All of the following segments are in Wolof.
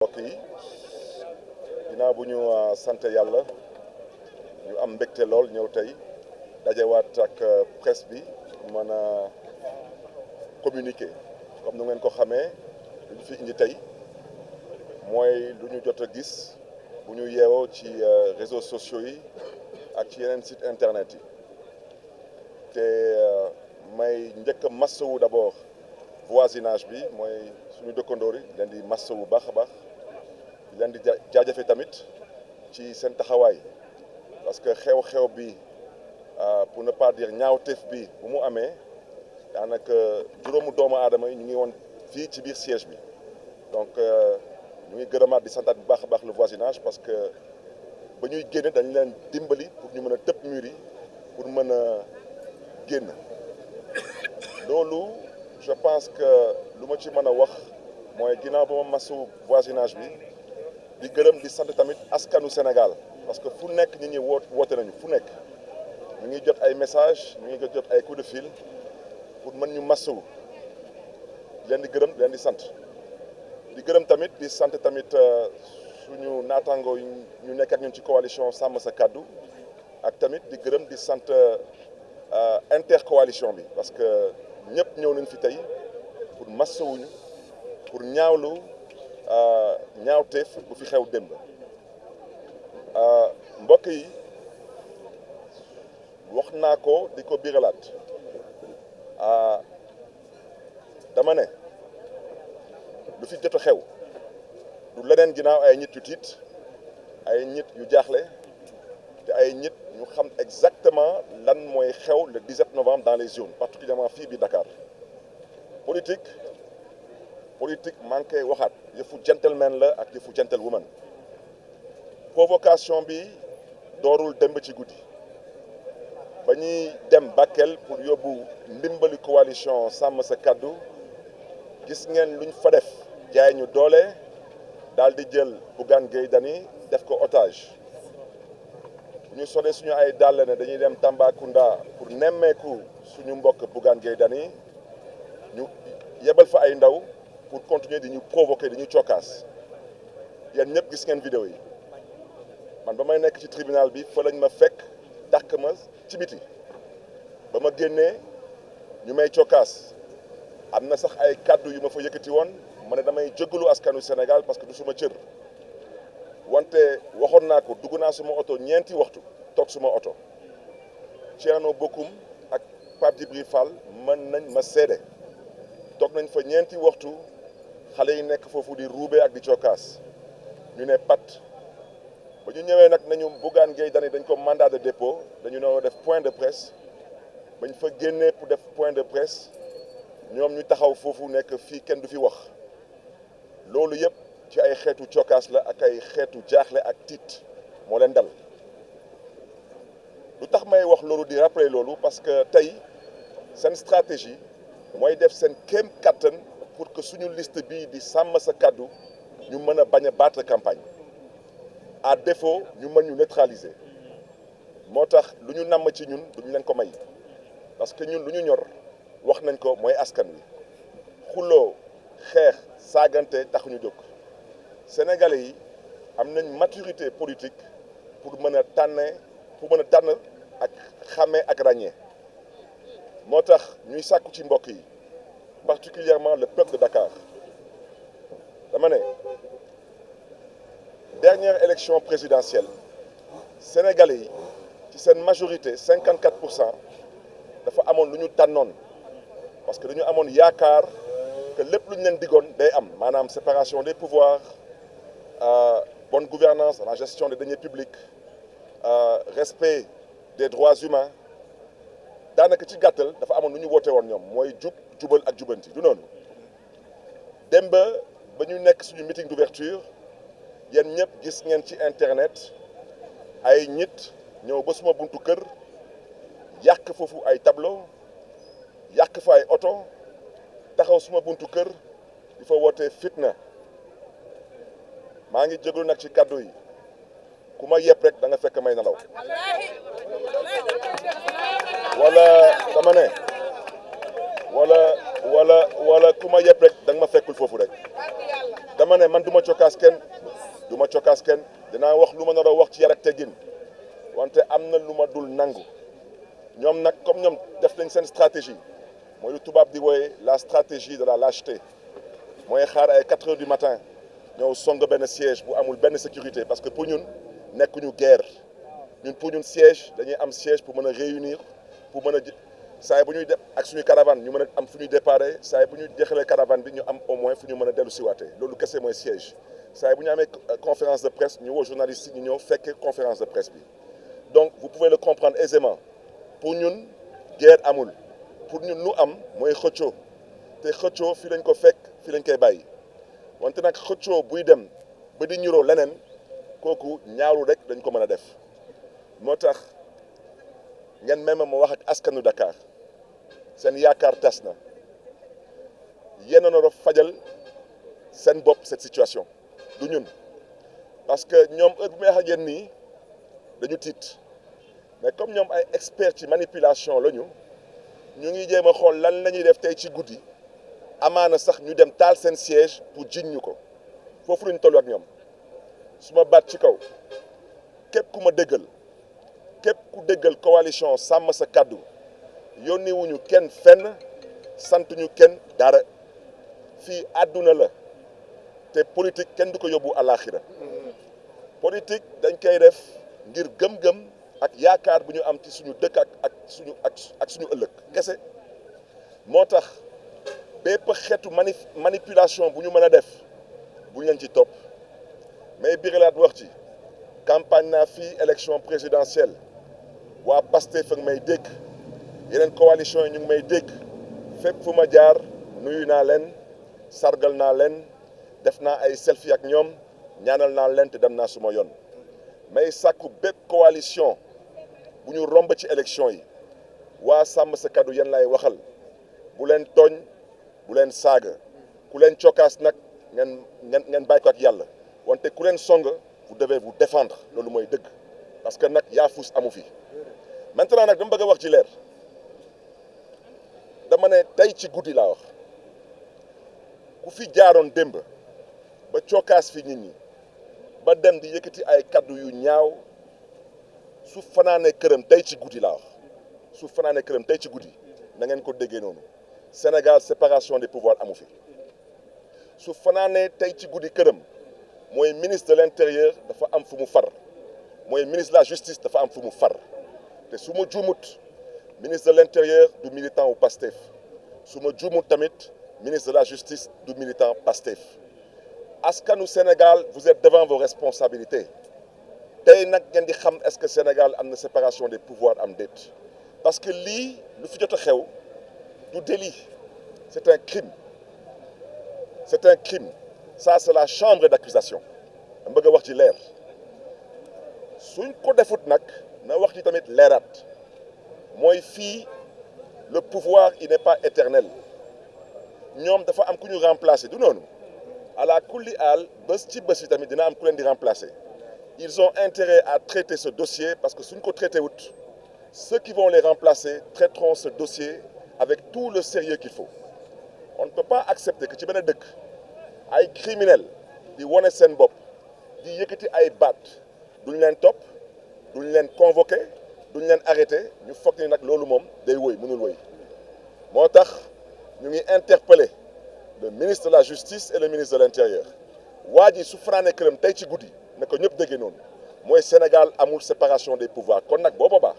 mbokk yi ginnaaw bu ñu sant yàlla ñu am mbégte lool ñëw tey dajewaat ak presse bi mën a communiquer comme nu ngeen ko xamee lu ñu fi indi tey mooy lu ñu jot a gis bu ñu yeewoo ci réseaux sociaux yi ak ci yeneen site internet yi te may njëkk a massawu d'abord voisinage bi mooy suñu dëkkandoor yi leen di massawu baax a baax leen di jaajëfe tamit ci seen taxawaay parce que xew-xew bi pour ne pas dire ñaawteef bi bu mu amee daanaka juróomu doomu aadama yi ñu ngi woon fii ci biir siège bi donc ñu ngi gërëmaat di santaat bu baax a baax le voisinage parce que ba ñuy génne dañu leen dimbali pour ñu mën a tëb mur yi pour mën a génn loolu je pense que lu ma ci mën a wax mooy ginnaaw ba ma masu voisinage bi di gërëm di sant tamit askanu Sénégal parce que fu nekk ñi woote nañu fu nekk ñu ngi jot ay message ñu ngi jot ay coup de fil pour mën ñu masawu leen di gërëm leen di sant di gërëm tamit di sant tamit suñu naataango ñu nekk ak ñun ci coalition Sàmm Sa Kàddu ak tamit di gërëm di sant intercoalition bi parce que ñëpp ñëw nañ fi tey pour masawuñu pour ñaawlu ñaawteef bu fi xew démb mbokk yi wax naa ko di ko biralaat dama ne lu fi jot a xew du leneen ginnaaw ay nit yu tiit ay nit yu jaaxle te ay nit ñu xam exactement lan mooy xew le 17 novembre dans les urnes particulièrement fii bi Dakar politique maa ngi koy waxaat yëfu gentleman la ak yëfu gentlewoman provocation bi doorul démb ci guddi ba ñuy dem Bakel pour yóbbu ndimbali coalition Sàmm Sa Kàddu gis ngeen luñ fa def jaay ñu doole daal di jël Bougane Gueye Dany def ko otage bu ñu solee suñu ay dàll ne dañuy dem Tambacounda pour nemmeeku suñu mbokk Bougane Gueye Dany ñu yebal fa ay ndaw pour continuer di ñu provoquer di ñu cokkaas yéen ñëpp gis ngeen vidéo yi man ba may nekk ci tribunal bi fa lañ ma fekk dàq ma ci biti ba ma génnee ñu may cokkaas am na sax ay kàddu yu ma fa yëkkati woon ma ne damay jéggalu askanu Sénégal parce que du suma cër wante waxoon naa ko dugg naa suma oto ñeenti waxtu toog suma oto Thierno Bocoum ak Pape Djibril Fall mën nañ ma seede toog nañ fa ñeenti waxtu xale yi nekk foofu di ruube ak di cokkaas ñu ne pat ba ñu ñëwee nag nañu Bougane Gueye Dany dañ ko mandat de dépôt dañu noo def point de presse bañ fa génnee pour def point de presse ñoom ñu taxaw foofu nekk fii kenn du fi wax loolu yëpp ci ay xeetu cokkaas la ak ay xeetu jaaxle ak tiit moo leen dal lu tax may wax loolu di rappeler loolu parce que tey seen stratégie mooy def seen kéem kattan pour que suñu liste bii di Sàmm Sa Kàddu ñu mën a bañ a battre campagne à défaut ñu mën ñu neutraliser moo tax lu ñu namm ci ñun duñu leen ko may parce que ñun lu ñu ñor wax nañ ko mooy askan wi xuloo xeex saagante taxuñu jóg sénégalais yi am nañ maturité politique pour mën a tànn ak xàmmee ak ràññee moo tax ñuy sàkku ci mbokk yi particulièrement le peuple de Dakar dama ne dernière élection présidentielle sénégalais yi ci seen majorité 54% dafa amoon lu ñu tànnoon parce que dañu amoon yaakaar que lépp lu ñu leen digoon day am maanaam séparation des pouvoirs bonne gouvernance la gestion des deniers publics respect des droits humains daanaka ci gàttal dafa amoon lu ñu woote woon ñoom mooy jubal ak jubanti du noonu dem ba ñu nekk suñu meeting d'ouverture yéen ñëpp gis ngeen ci internet ay nit ñëw ba suma buntu kër yàq foofu ay tableau yàq fa ay oto taxaw suma buntu kër di fa wootee fitna maa ngi jégalu nag ci kàddu yi ku ma yëpp rek da nga fekk may nelaw wala dama ne wala ku ma yëpp rek da nga ma fekkul foofu rek dama dama ne man du ma cokkaas kenn du ma cokkaas kenn dinaa wax lu ma nar a wax ci yar ak teggin wante am na lu ma dul nangu ñoom nag comme ñoom def nañ seen stratégie mooy lu tubaab di wooye la stratégie de la lâcheté mooy xaar ay 4 heures du matin ñëw song benn siège bu amul benn sécurité parce que pour ñun nekkuñu guerre ñun pour ñun siège dañuy am siège pour mën a réunir pour mën a saa bu ñuy def ak suñu caravane ñu mën a am fu ñuy déparé saa bu ñuy jeexalee caravane bi ñu am au moins fu ñu mën a dellu siwaatee loolu kese mooy siège saa bu ñu amee conférence de presse ñu woo journaliste yi ñu ñëw fekkee conférence de presse bi donc vous pouvez le comprendre aisément pour ñun guerre amul pour ñun lu am mooy xëccoo te xëccoo fii lañ ko fekk fii lañ koy bàyyi wante nag xëccoo buy dem ba di ñuroo leneen kooku ñaawlu rek dañ ko mën a def moo tax ngeen même ma wax ak askanu Dakar seen yaakaar tas na yéen a nar a fajal seen bopp cette situation du ñun parce que ñoom heure bu may wax ak yéen nii dañu tiit mais comme ñoom ay experts ci manipulation la ñu ngi jéem a xool lan la ñuy def tey ci guddi amaana sax ñu dem taal seen siège pour jiñ ñu ko foofu la ñu toll ak ñoom su ma baat ci kaw képp ku ma déggal képp ku déggal coalition sàmm sa kàddu yónni wuñu kenn fenn santuñu kenn dara fii àdduna la te politique kenn du ko yóbbu àllaaxira politique dañ koy def ngir gëm-gëm ak yaakaar bu ñu am ci suñu dëkk ak suñu ëllëg kese moo tax bépp xeetu manipulation bu ñu mën a def bu ñu leen ci topp mais birilaat wax ci campagne naa fii élection présidentielle waa Pastef ak may dégg yeneen coalition yi ñu ngi may dégg fépp fu ma jaar nuyu naa leen sargal naa leen def naa ay selfie ak ñoom ñaanal naa leen te dem naa suma yoon may sàkku bépp coalition bu ñu romb ci élection yi waa sàmm sa kàddu yéen lay waxal bu leen tooñ bu leen saaga ku leen cokkaas nag ngeen bàyyi ko ak yàlla wante ku leen song vous devez vous défendre loolu mooy dëgg parce que nag yaafus amu fi maintenant nag dama bëgg a wax ci leer dama ne tey ci guddi laa wax ku fi jaaroon démb ba cokkaas fi nit ñi ba dem di yëkkati ay kaddu yu ñaaw su fanaanee këram tey ci guddi laa wax su fanaanee këram tey ci guddi na ngeen ko déggee noonu Sénégal séparation des pouvoirs amu fi su fanaanee tey ci guddi këram mooy ministre de l'intérieur dafa am fu mu far mooy ministre de la justice dafa am fu mu far te su ma juumut ministre de l'intérieur du militant wu Pastef su ma juumut tamit ministre de la justice du militant Pastef askanu Sénégal vous êtes devant vos responsabilités tey nag ngeen di xam est-ce que Sénégal am na séparation des pouvoirs am déet parce que lii lu fi jot a xew du délit c'est un crime ça c'est la chambre d'accusation dama bëgg a wax ci leer suñ ko defut nag na wax ci tamit leeraat mooy fii le pouvoir il n'est pas éternel ñoom dafa am ku ñu remplacer du noonu ala kulli aal bés ci bés yi tamit dina am ku leen di remplacer ils ont intérêt à traiter ce dossier parce que suñ ko traité wut ceux qui vont les remplacer traiteront ce dossier avec tout le sérieux qu'il faut on ne peut pas accepter que ci benn dëkk ay criminels di wane seen bopp di yëkkati ay baat duñ leen topp duñ leen convoqué duñ leen arrêté ñu foog ni nag loolu moom day woy mënul woy moo tax ñu ngi interpellé le ministre de la justice et le ministre de l'intérieur waa ji su fanaanee këram tey ci guddi ne ko ñëpp déggee noonu mooy Sénégal amul séparation des pouvoirs kon nag boo boobaa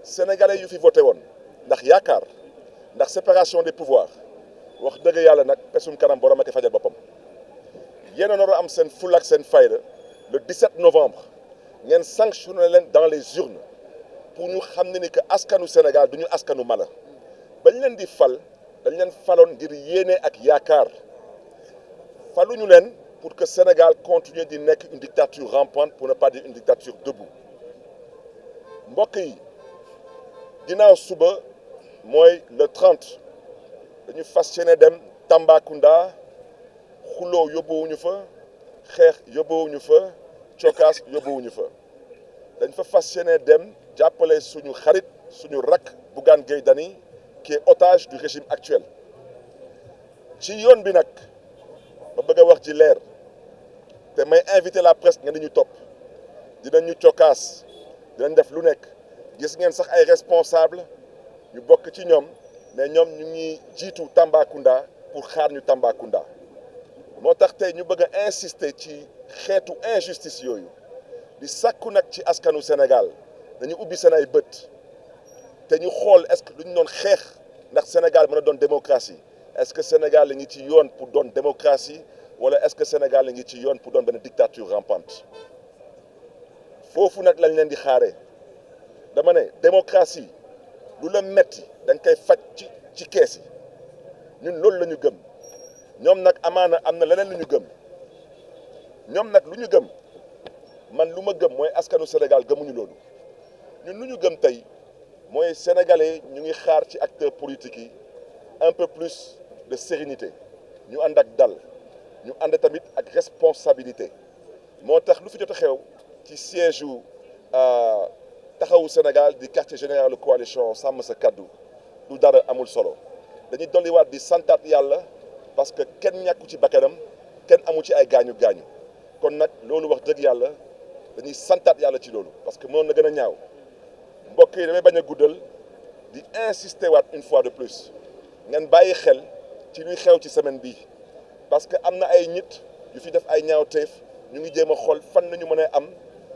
sénégalais yu fi voté woon ndax yaakaar ndax séparation des pouvoirs wax dëgg yàlla nag pesum kanam borom ak fajal boppam yéen a nar a am seen fulla ak seen fayda le 17 novembre ngeen sanctionné leen dans les urnes pour ñu xam ne ni que askanu Sénégal du ñu askanu mala bañ leen di fal dañ leen faloon ngir yéene ak yaakaar faluñu leen pour que Sénégal continue di nekk une dictature rampante pour ne pas dire une dictature debout mbokk yi ginnaaw suba mooy le 30 dañu fas yéene dem Tambacounda xuloo yóbbuwuñu fa xeex yóbbuwuñu fa cokaas yóbbuwuñu fa dañ fa fas yéene dem jàppale suñu xarit suñu rakk Bougane Gueye Dany qui est otage du régime actuel ci yoon bi nag ma bëgg a wax ci leer te may invité la presse nga dañu topp dinañ ñu cokkaas dinañ def lu nekk gis ngeen sax ay responsable ñu bokk ci ñoom mais ñoom ñu ngi jiitu Tambacounda pour xaar ñu Tambacounda moo tax tey ñu bëgg a insister ci xeetu injustice yooyu di sàkku nag ci askanu Sénégal dañu ubbi seen ay bët te ñu xool est-ce que lu ñu doon xeex ndax Sénégal mën a doon démocratie est-ce que Sénégal la ngi ci yoon pour doon démocratie wala est-ce que Sénégal la ngi ci yoon pour doon benn dictature rampante foofu nag lañ leen di xaaree dama ne démocratie lu la metti da nga koy faj ci kees yi ñun loolu la ñu gëm ñoom nag amaana am na leneen lu ñu gëm ñoom nag lu ñu gëm man lu ma gëm mooy askanu Sénégal gëmuñu loolu ñun lu ñu gëm tey mooy sénégalais ñu ngi xaar ci acteurs politiques yi un peu plus de sérénité ñu ànd ak dal ñu ànd tamit ak responsabilité moo tax lu fi jot a xew ci siège u taxawu Sénégal di quartier général de coalition sàmm sa kaddu du dara amul solo dañuy dolliwaat di santaat yàlla parce que kenn ñàkku ci bakkanam kenn amu ci ay gaañu gaañu kon nag loolu wax dëgg yàlla dañuy santaat yàlla ci loolu parce que mënoon na gën a ñaaw mbokk yi damay bañ a guddal di insister waat une fois de plus ngeen bàyyi xel ci luy xew ci semaine bii parce que am na ay nit yu fi def ay ñaawteef ñu ngi jéem a xool fan la ñu mën a am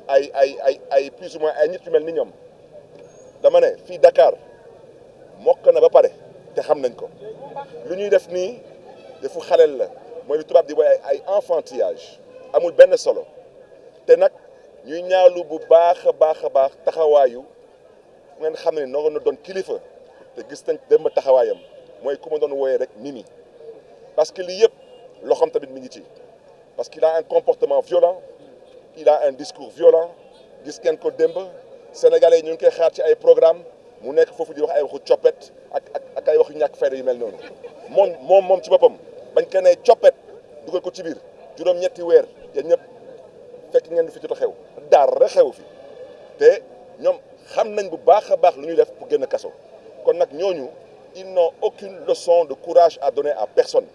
ay plus ou moins ay nit yu mel ni ñoom dama ne fii Dakar mokk na ba pare te xam nañ ko lu ñuy def nii defu xaleel la mooy lu tubaab di woy ay enfantillage amul benn solo te nag ñuy ñaawlu bu baax a baax a baax taxawaayu ngeen xam ne noonu na doon kilifa te gis nañ dem taxawaayam mooy ku ma doon wooyee rek Mimi parce que lii yëpp loxoom tamit mi ngi ci parce qu'il a un comportement violent il a un discours violent gis ngeen ko démb sénégalais ñu ngi koy xaar ci ay programme mu nekk foofu di wax ay waxu coppet ak ay waxu ñàkk fayda yu mel noonu moom ci boppam bañ ko nee coppet dugal ko ci biir juróom-ñetti weer yéen ñëpp fekk ngeen di fi jot a xew dara xew fi te ñoom xam nañ bu baax a baax lu ñuy def pour génn kaso kon nag ñooñu ils n'ont aucune leçon de courage à donner à personne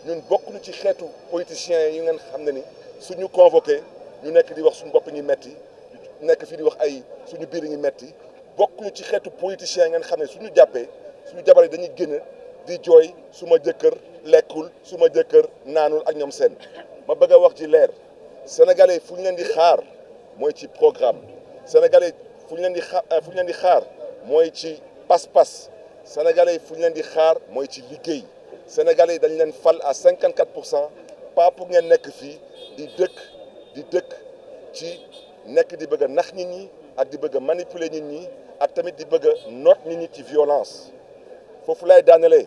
ñun bokkuñu ci xeetu politiciens yi ngeen xam ne ni suñu convoqué ñu nekk di wax suñu bopp ñi metti nekk fii di wax ay suñu biir ñi metti bokkuñu ci xeetu politiciens yi ngeen xam ne suñu jàppee suñu jabar yi dañuy génn di jooy su ma jëkkër lekkul su ma jëkkër naanul ak ñoom seen ma bëgg a wax ci leer sénégalais fu ñu leen di xaar mooy ci programme sénégalais fu ñu leen di xaar mooy ci pas-pas sénégalais fu ñu leen di xaar mooy ci liggéey sénégalais dañ leen fal à 54% pas pour ngeen nekk fii di dëkk ci nekk di bëgg a nax nit ñi ak di bëgg a manipuler nit ñi ak tamit di bëgg a noot nit ñi ci violence foofu lay daanelee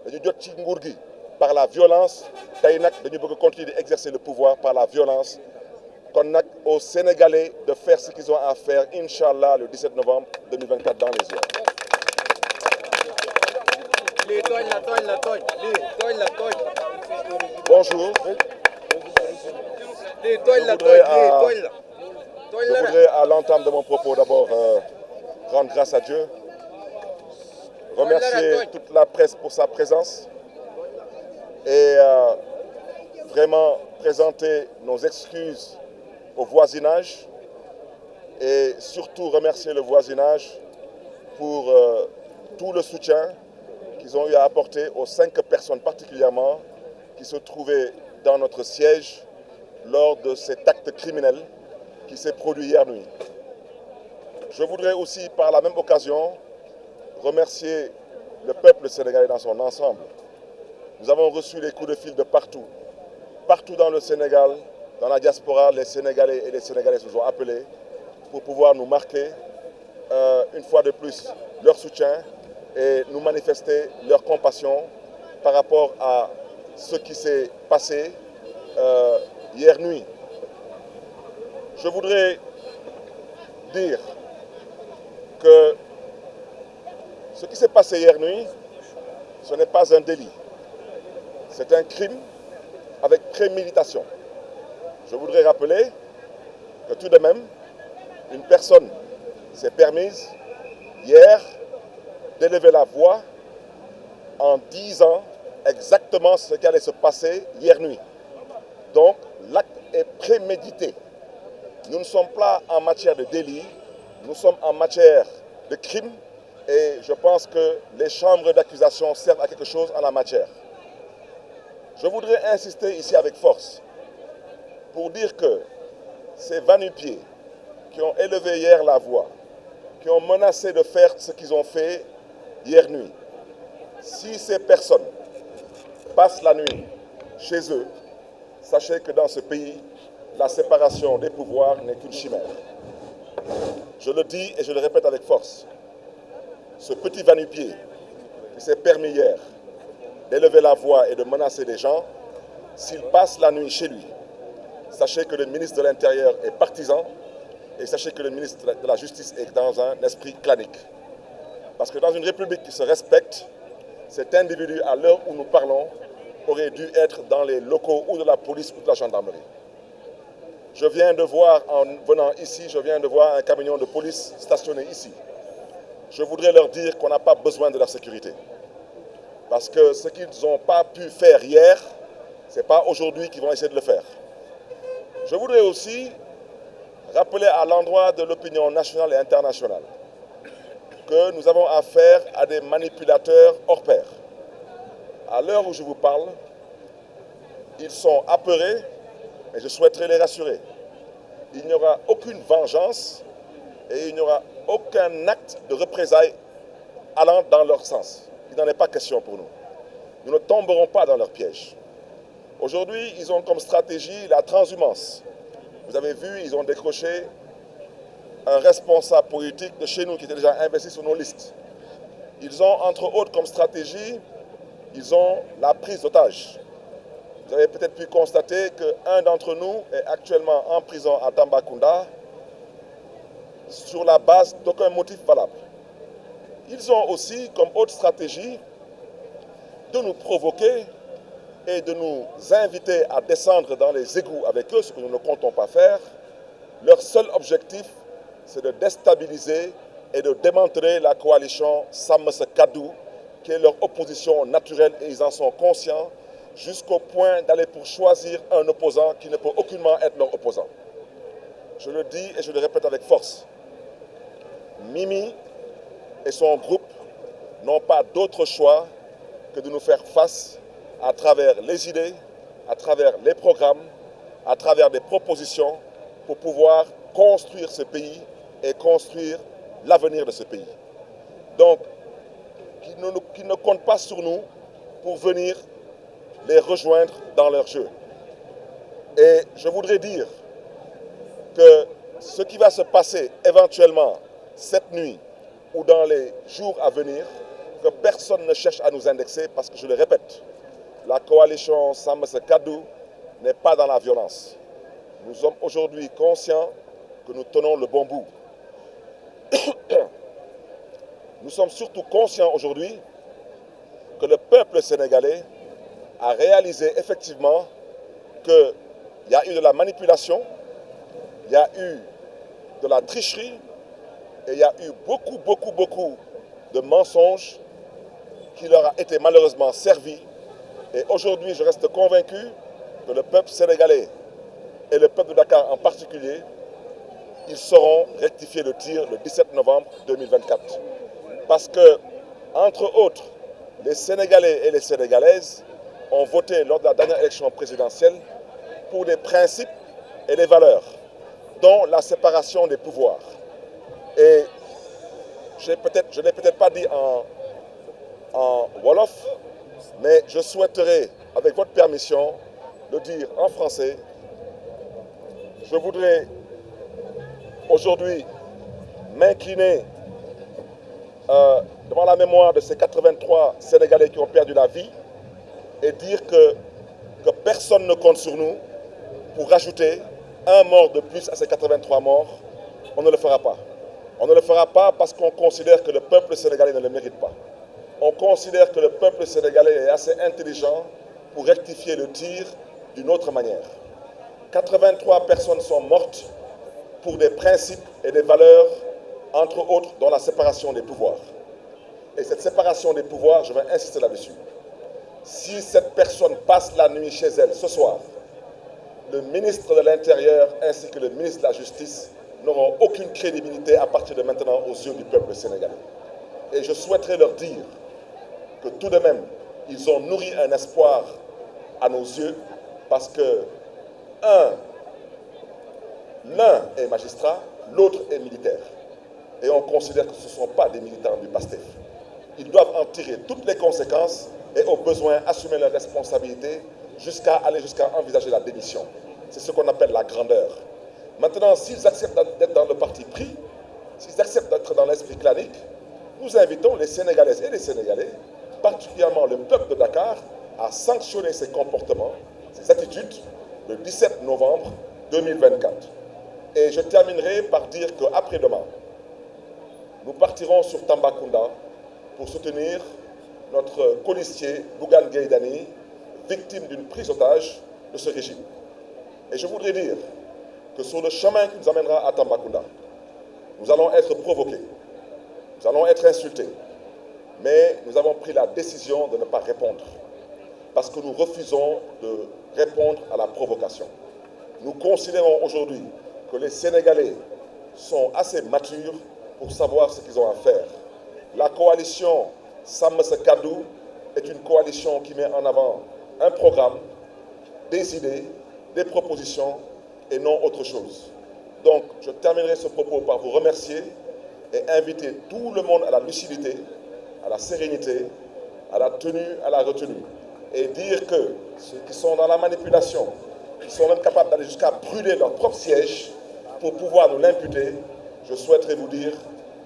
dañu jot ci nguur gi par la violence tey nag dañu bëgg a continuer di exercer le pouvoir par la violence kon nag aux Sénégalais de faire ce qu'ils ont à faire inchallah le 17 novembre 2024 dans les urnes. Bonjour. Je voudrais à l'entame de mon propos d'abord rendre grâce à Dieu, remercier toute la presse pour sa présence et vraiment présenter nos excuses au voisinage et surtout remercier le voisinage pour tout le soutien qu'ils ont eu à apporter aux 5 personnes particulièrement qui se trouvaient dans notre siège lors de cet acte criminel qui s'est produit hier nuit. Je voudrais aussi par la même occasion remercier le peuple sénégalais dans son ensemble. Nous avons reçu les coups de fil de partout. Partout dans le Sénégal, dans la diaspora, les Sénégalais et les Sénégalaises nous ont appelés pour pouvoir nous marquer une fois de plus leur soutien et nous manifester leur compassion par rapport à ce qui s'est passé hier nuit. Je voudrais dire que ce qui s'est passé hier nuit, ce n'est pas un délit. C'est un crime avec préméditation. Je voudrais rappeler que tout de même, une personne s'est permise hier d'élever la voix en disant exactement ce qui allait se passer hier nuit. Donc, l'acte est prémédité. Nous ne sommes pas en matière de délit, nous sommes en matière de crime et je pense que les chambres d'accusation servent à quelque chose en la matière. Je voudrais insister ici avec force pour dire que ces va-nu-pieds qui ont élevé hier la voix, qui ont menacé de faire ce qu'ils ont fait hier nuit, si ces personnes passent la nuit chez eux, sachez que dans ce pays, la séparation des pouvoirs n'est qu'une chimère. Je le dis et je le répète avec force. Ce petit va-nu-pied qui s'est permis hier d'élever la voix et de menacer des gens, s'il passe la nuit chez lui, sachez que le ministre de l'Intérieur est partisan et sachez que le ministre de la Justice est dans un esprit clanique. Parce que dans une république qui se respecte, cet individu, à l'heure où nous parlons, aurait dû être dans les locaux ou de la police ou de la gendarmerie. Je viens de voir, en venant ici, un camion de police stationné ici. Je voudrais leur dire qu'on n'a pas besoin de leur sécurité. Parce que ce qu'ils n'ont pas pu faire hier, ce n'est pas aujourd'hui qu'ils vont essayer de le faire. Je voudrais aussi rappeler à l'endroit de l'opinion nationale et internationale que nous avons affaire à des manipulateurs hors pair. À l'heure où je vous parle, ils sont apeurés, mais je souhaiterais les rassurer. Il n'y aura aucune vengeance et il n'y aura aucun acte de représailles allant dans leur sens. Il n'en est pas question pour nous. Nous ne tomberons pas dans leur piège. Aujourd'hui, ils ont comme stratégie la transhumance. Vous avez vu, ils ont décroché un responsable politique de chez nous qui était déjà investi sur nos listes. Ils ont, entre autres, comme stratégie, ils ont la prise d'otages. Vous avez peut-être pu constater qu'un d'entre nous est actuellement en prison à Tambacounda sur la base d'aucun motif valable. Ils ont aussi comme autre stratégie de nous provoquer et de nous inviter à descendre dans les égouts avec eux, ce que nous ne comptons pas faire. Leur seul objectif, c'est de déstabiliser et de démanteler la coalition Sàmm Sa Kàddu, qui est leur opposition naturelle, et ils en sont conscients, jusqu'au point d'aller pour choisir un opposant qui ne peut aucunement être leur opposant. Je le dis et je le répète avec force. Mimi et son groupe n'ont pas d'autre choix que de nous faire face à travers les idées, à travers les programmes, à travers des propositions pour pouvoir construire ce pays et construire l'avenir de ce pays. Donc, qu'ils ne comptent pas sur nous pour venir les rejoindre dans leur jeu. Et je voudrais dire que ce qui va se passer éventuellement cette nuit ou dans les jours à venir, que personne ne cherche à nous indexer parce que, je le répète, la coalition Sàmm Sa Kàddu n'est pas dans la violence. Nous sommes aujourd'hui conscients que nous tenons le bon bout. Nous sommes surtout conscients aujourd'hui que le peuple sénégalais a réalisé effectivement qu'il y a eu de la manipulation, il y a eu de la tricherie et il y a eu beaucoup de mensonges qui leur a été malheureusement servi. Et aujourd'hui, je reste convaincu que le peuple sénégalais et le peuple de Dakar en particulier, ils sauront rectifier le tir le 17 novembre 2024. Parce que, entre autres, les Sénégalais et les Sénégalaises ont voté lors de la dernière élection présidentielle pour des principes et des valeurs, dont la séparation des pouvoirs. Et je ne l'ai peut-être pas dit en Wolof, mais je souhaiterais, avec votre permission, le dire en français. Je voudrais aujourd'hui m'incliner devant la mémoire de ces 83 Sénégalais qui ont perdu la vie et dire que personne ne compte sur nous pour rajouter un mort de plus à ces 83 morts. On ne le fera pas. On ne le fera pas parce qu'on considère que le peuple sénégalais ne le mérite pas. On considère que le peuple sénégalais est assez intelligent pour rectifier le tir d'une autre manière. 83 personnes sont mortes pour des principes et des valeurs, entre autres, dont la séparation des pouvoirs. Et cette séparation des pouvoirs, je vais insister là-dessus. Si cette personne passe la nuit chez elle ce soir, le ministre de l'Intérieur ainsi que le ministre de la Justice n'auront aucune crédibilité à partir de maintenant aux yeux du peuple sénégalais. Et je souhaiterais leur dire que tout de même, ils ont nourri un espoir à nos yeux parce que, l'un est magistrat, l'autre est militaire. Et on considère que ce ne sont pas des militants du PASTEF. Ils doivent en tirer toutes les conséquences et au besoin assumer leurs responsabilités jusqu'à envisager la démission. C'est ce qu'on appelle la grandeur. Maintenant, s'ils acceptent d'être dans le parti pris, s'ils acceptent d'être dans l'esprit clanique, nous invitons les Sénégalaises et les Sénégalais, particulièrement le peuple de Dakar, à sanctionner ces comportements, ces attitudes, le 17 novembre 2024. Et je terminerai par dire qu'après-demain, nous partirons sur Tambacounda pour soutenir notre colistier Bougane Gueye Dany, victime d'une prise d'otage de ce régime. Et je voudrais dire que sur le chemin qui nous amènera à Tambacounda, nous allons être provoqués, nous allons être insultés, mais nous avons pris la décision de ne pas répondre, parce que nous refusons de répondre à la provocation. Nous considérons aujourd'hui que les Sénégalais sont assez matures pour savoir ce qu'ils ont à faire. La coalition Sàmm Sa Kàddu est une coalition qui met en avant un programme, des idées, des propositions et non autre chose. Donc, je terminerai ce propos par vous remercier et inviter tout le monde à la lucidité, à la sérénité, à la tenue, à la retenue. Et dire que ceux qui sont dans la manipulation, qui sont même capables d'aller jusqu'à brûler leur propre siège pour pouvoir nous l'imputer, je souhaiterais vous dire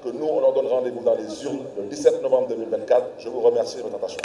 que nous, on leur donne rendez-vous dans les urnes le 17 novembre 2024. Je vous remercie de votre attention.